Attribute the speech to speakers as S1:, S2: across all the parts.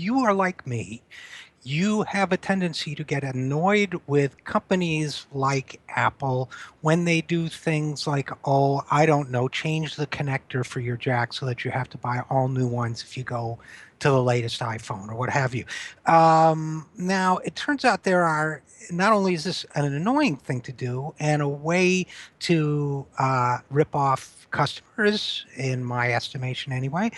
S1: you are like me, you have a tendency to get annoyed with companies like Apple when they do things like, oh, I don't know, change the connector for your jack so that you have to buy all new ones if you go to the latest iPhone or what have you. Now, it turns out there are, not only is this an annoying thing to do and a way to rip off customers, in my estimation anyway,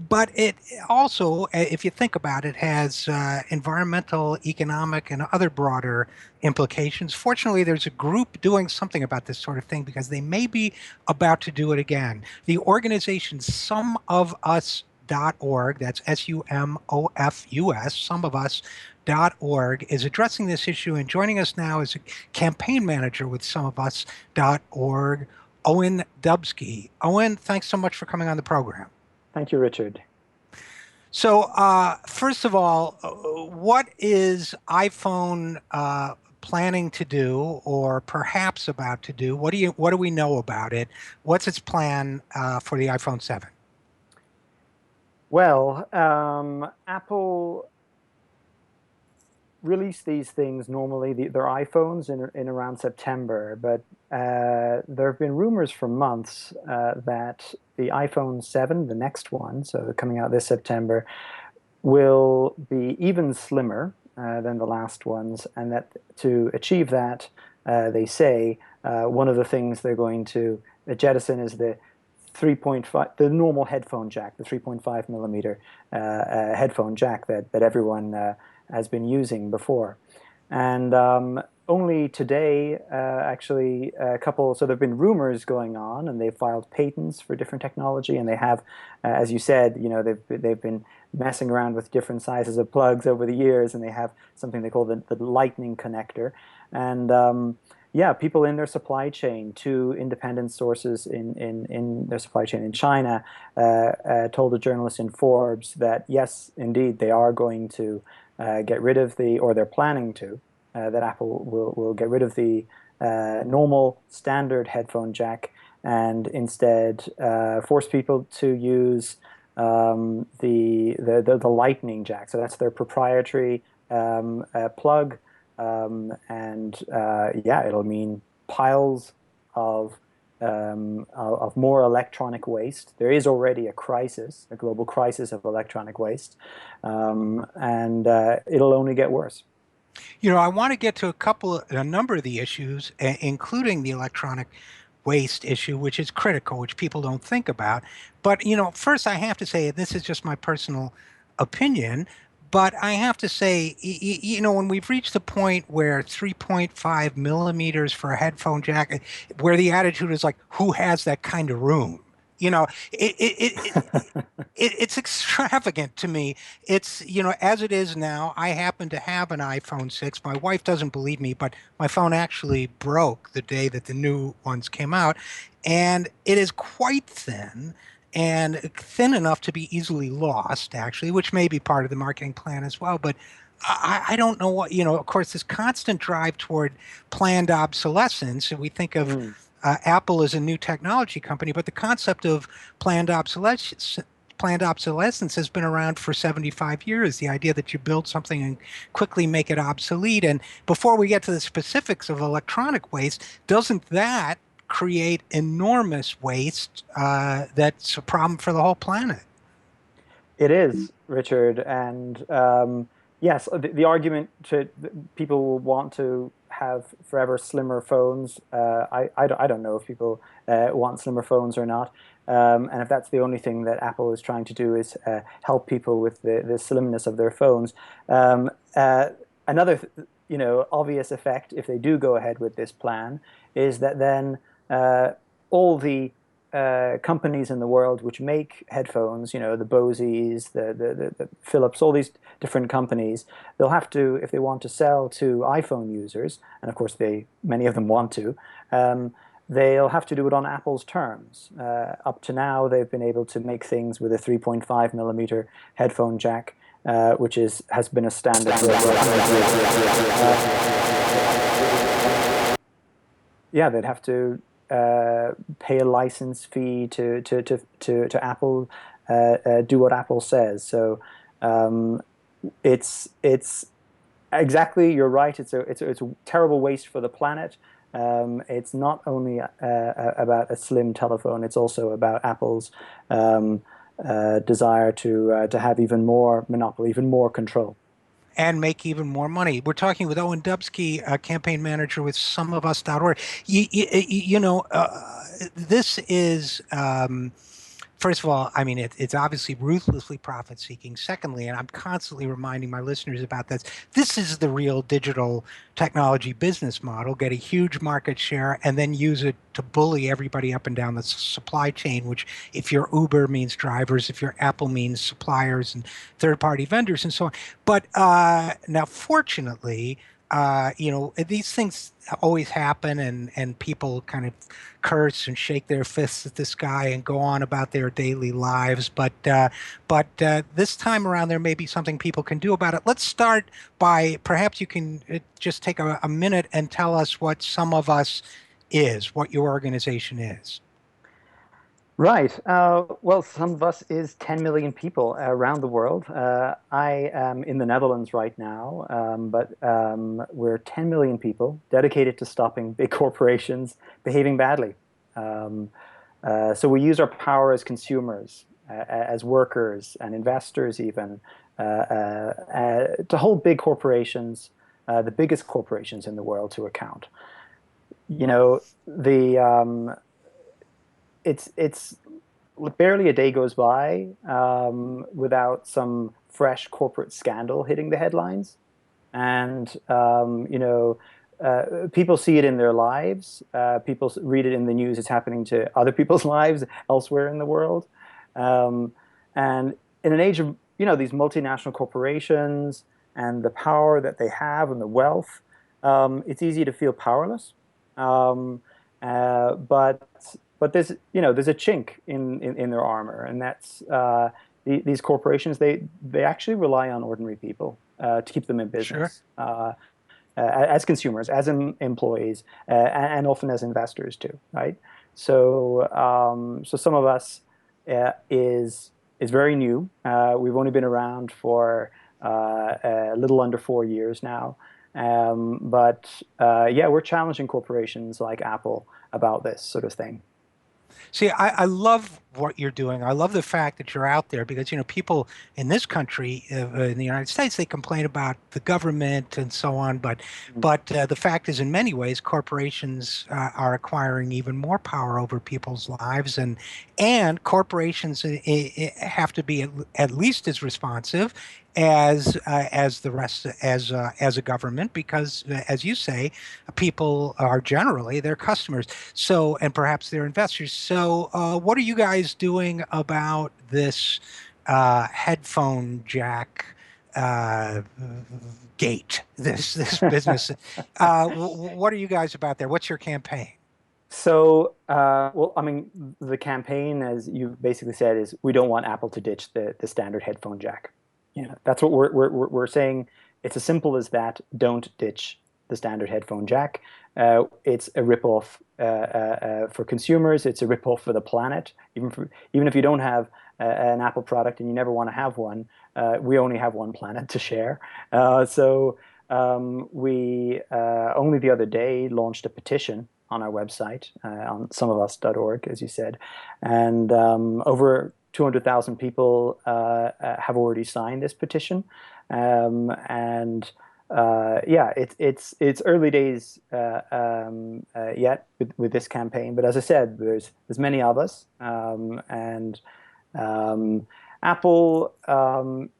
S1: but it also, if you think about it, has environmental, economic, and other broader implications. Fortunately, there's a group doing something about this sort of thing because they may be about to do it again. The organization SumOfUs.org, that's SUMOFUS, SumOfUs.org, is addressing this issue, and joining us now is a campaign manager with SumOfUs.org, Eoin Dubsky. Eoin, thanks so much for coming on the program.
S2: Thank you, Richard.
S1: So, first of all, what is iPhone planning to do, or perhaps about to do? What do we know about it? What's its plan for the iPhone 7?
S2: Well, Apple release these things normally, their iPhones in around September, but there have been rumors for months that the iPhone 7, the next one, so coming out this September, will be even slimmer than the last ones, and that to achieve that, they say one of the things they're going to jettison is the 3.5, the normal headphone jack, the 3.5 millimeter headphone jack that everyone has been using before. And only today, actually, so there have been rumors going on, and they've filed patents for different technology, and they have, as you said, they've been messing around with different sizes of plugs over the years, and they have something they call the lightning connector. And yeah, people in their supply chain, two independent sources in their supply chain in China, told a journalist in Forbes that yes, indeed, they are going to get rid of or they're planning to, that Apple will get rid of the normal standard headphone jack and instead force people to use the lightning jack. So that's their proprietary plug. Yeah, it'll mean piles of more electronic waste. There is already a crisis, a global crisis of electronic waste, and it'll only get worse.
S1: I want to get to a number of the issues, including the electronic waste issue, which is critical, which people don't think about. But, first I have to say, this is just my personal opinion, but I have to say, when we've reached the point where 3.5 millimeters for a headphone jack, where the attitude is like, who has that kind of room? It's extravagant to me. It's, as it is now, I happen to have an iPhone 6. My wife doesn't believe me, but my phone actually broke the day that the new ones came out. And it is quite thin, and thin enough to be easily lost, actually, which may be part of the marketing plan as well. But I don't know what, of course, this constant drive toward planned obsolescence, and we think of Apple as a new technology company, but the concept of planned obsolescence has been around for 75 years. The idea that you build something and quickly make it obsolete. And before we get to the specifics of electronic waste, doesn't that create enormous waste that's a problem for the whole planet?
S2: It is, Richard, and yes, the argument people want to have forever slimmer phones. I don't know if people want slimmer phones or not, and if that's the only thing that Apple is trying to do is help people with the slimness of their phones. Another, obvious effect, if they do go ahead with this plan, is that then all the companies in the world which make headphones, the Bose's, the Philips, all these different companies, they'll have to, if they want to sell to iPhone users, and of course many of them want to, they'll have to do it on Apple's terms. Up to now, they've been able to make things with a 3.5 millimeter headphone jack, which has been a standard for over 100 years. Yeah, they'd have to pay a license fee to Apple, do what Apple says. So It's exactly, you're right. It's a terrible waste for the planet. It's not only about a slim telephone. It's also about Apple's um, desire to have even more monopoly, even more control.
S1: And make even more money. We're talking with Owen Dubsky, campaign manager with someofus.org. This is first of all, I mean, it's obviously ruthlessly profit seeking. Secondly, and I'm constantly reminding my listeners about this, this is the real digital technology business model: get a huge market share and then use it to bully everybody up and down the supply chain, which if you're Uber means drivers, if you're Apple means suppliers and third party vendors and so on. But now, fortunately, these things always happen, and people kind of curse and shake their fists at the sky and go on about their daily lives. But this time around, there may be something people can do about it. Let's start by perhaps you can just take a minute and tell us what Some of Us is, what your organization is.
S2: Right. Well, some of us is 10 million people around the world. I am in the Netherlands right now, but we're 10 million people dedicated to stopping big corporations behaving badly. Um, so we use our power as consumers, as workers and investors, even to hold big corporations, the biggest corporations in the world, to account. You know, the it's barely a day goes by without some fresh corporate scandal hitting the headlines. And people see it in their lives. People read it in the news. It's happening to other people's lives elsewhere in the world. Um, and in an age of these multinational corporations and the power that they have and the wealth, it's easy to feel powerless. Um, but there's a chink in their armor, and that's these corporations. They actually rely on ordinary people to keep them in
S1: Sure.
S2: business, as consumers, as employees, and often as investors too, right? So some of us is very new. We've only been around for a little under 4 years now. But yeah, we're challenging corporations like Apple about this sort of thing.
S1: See, I love what you're doing. I love the fact that you're out there because, people in this country, in the United States, they complain about the government and so on. But the fact is, in many ways, corporations are acquiring even more power over people's lives, and corporations have to be at least as responsive as the rest as a government because, as you say, people are generally their customers. So, and perhaps they're investors. So, what are you guys doing about this headphone jack uh, gate? This business. What are you guys about there? What's your campaign?
S2: So, well, I mean, the campaign, as you basically said, is we don't want Apple to ditch the standard headphone jack. That's what we're saying. It's as simple as that. Don't ditch the standard headphone jack. It's a ripoff for consumers. It's a ripoff for the planet. Even if you don't have an Apple product and you never want to have one, we only have one planet to share. So we only the other day launched a petition on our website on someofus.org, as you said, and over 200,000 people have already signed this petition. And Yeah, it's early days yet with this campaign, but as I said, there's many of us, and um, Apple,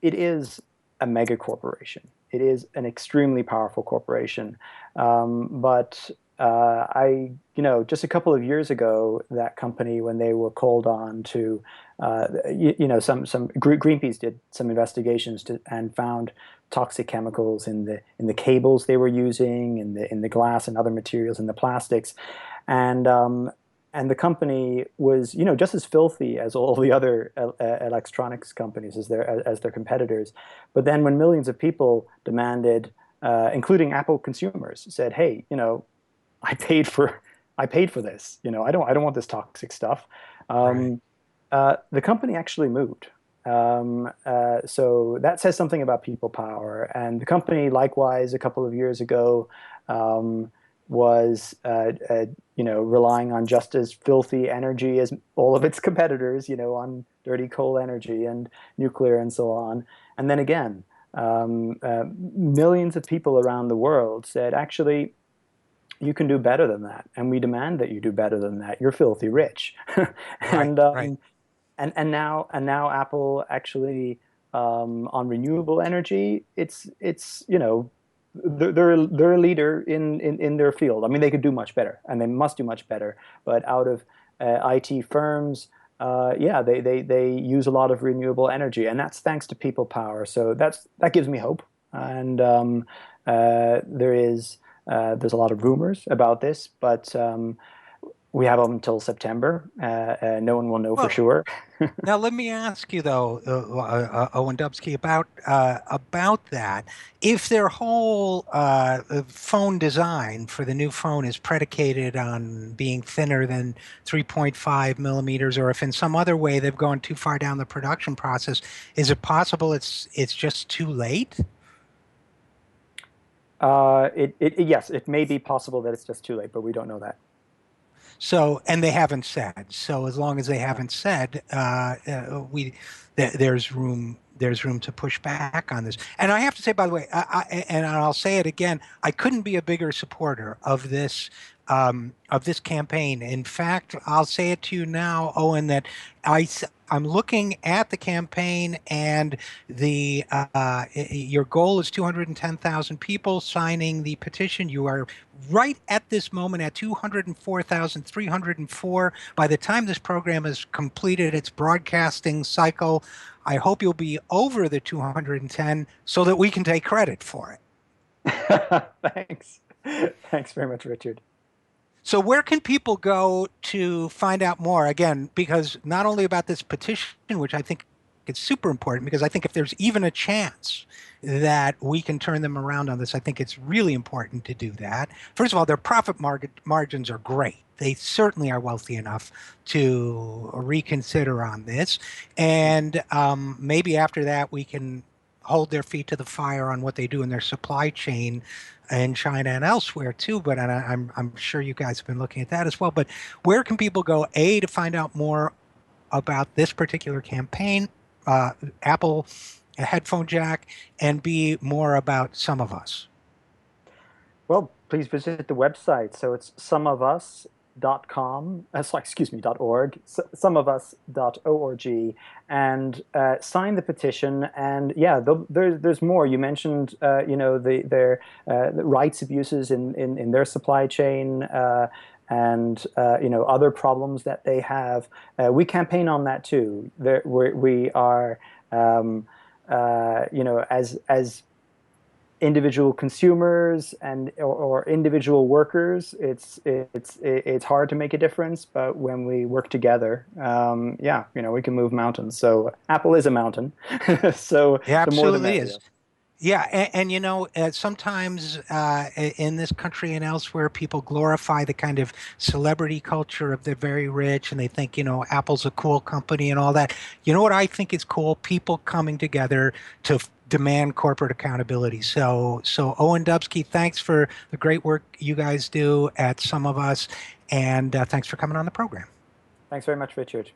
S2: it is a mega corporation. It is an extremely powerful corporation. But just a couple of years ago, that company, when they were called on to, some Greenpeace did some investigations and found toxic chemicals in the cables they were using, in the glass and other materials, in the plastics, and and the company was, just as filthy as all the other electronics companies as their competitors. But then when millions of people demanded, including Apple consumers, said, "Hey, I paid for I paid for this. I don't want this toxic stuff."
S1: Right.
S2: The company actually moved. So that says something about people power. And the company, likewise, a couple of years ago, um, was relying on just as filthy energy as all of its competitors, on dirty coal energy and nuclear and so on. And then again, millions of people around the world said, actually, you can do better than that, and we demand that you do better than that. You're filthy rich,
S1: Right,
S2: and
S1: right.
S2: now Apple actually, on renewable energy, it's they're a leader in their field. I mean, they could do much better, and they must do much better. But out of IT firms, yeah, they use a lot of renewable energy, and that's thanks to people power. So that gives me hope. And there's a lot of rumors about this, but we have until September. No one will know for
S1: Well,
S2: sure.
S1: now let me ask you though, Owen Dubsky, about that. If their whole phone design for the new phone is predicated on being thinner than 3.5 millimeters, or if in some other way they've gone too far down the production process, is it possible it's just too late?
S2: Yes, it may be possible that it's just too late, but we don't know that.
S1: So, and they haven't said. So, as long as they
S2: No.
S1: haven't said, there's room to push back on this. And I have to say, by the way, and I'll say it again, I couldn't be a bigger supporter of this campaign. In fact, I'll say it to you now, Owen, that I'm looking at the campaign, and your goal is 210,000 people signing the petition. You are right at this moment at 204,304. By the time this program has completed its broadcasting cycle, I hope you'll be over the 210 so that we can take credit for it.
S2: Thanks. Thanks very much, Richard.
S1: So where can people go to find out more? Again, because not only about this petition, which I think is super important, because I think if there's even a chance that we can turn them around on this, I think it's really important to do that. First of all, their profit margins are great. They certainly are wealthy enough to reconsider on this. And maybe after that, we can hold their feet to the fire on what they do in their supply chain in China and elsewhere too. But I'm sure you guys have been looking at that as well. But where can people go, A, to find out more about this particular campaign, Apple a headphone jack, and B, more about Some of Us?
S2: Well, please visit the website. So it's someofus.com, sorry, excuse me, .org, someofus.org, and sign the petition. And yeah, there's more. You mentioned, the rights abuses in their supply chain. And other problems that they have. We campaign on that too. We are, as individual consumers and or individual workers, it's hard to make a difference. But when we work together, yeah, we can move mountains. So Apple is a mountain. So
S1: It
S2: the more the
S1: absolutely is.
S2: merrier.
S1: Yeah, and sometimes in this country and elsewhere, people glorify the kind of celebrity culture of the very rich, and they think, Apple's a cool company and all that. You know what I think is cool? People coming together to demand corporate accountability. So Owen Dubsky, thanks for the great work you guys do at Some of Us, and thanks for coming on the program.
S2: Thanks very much, Richard.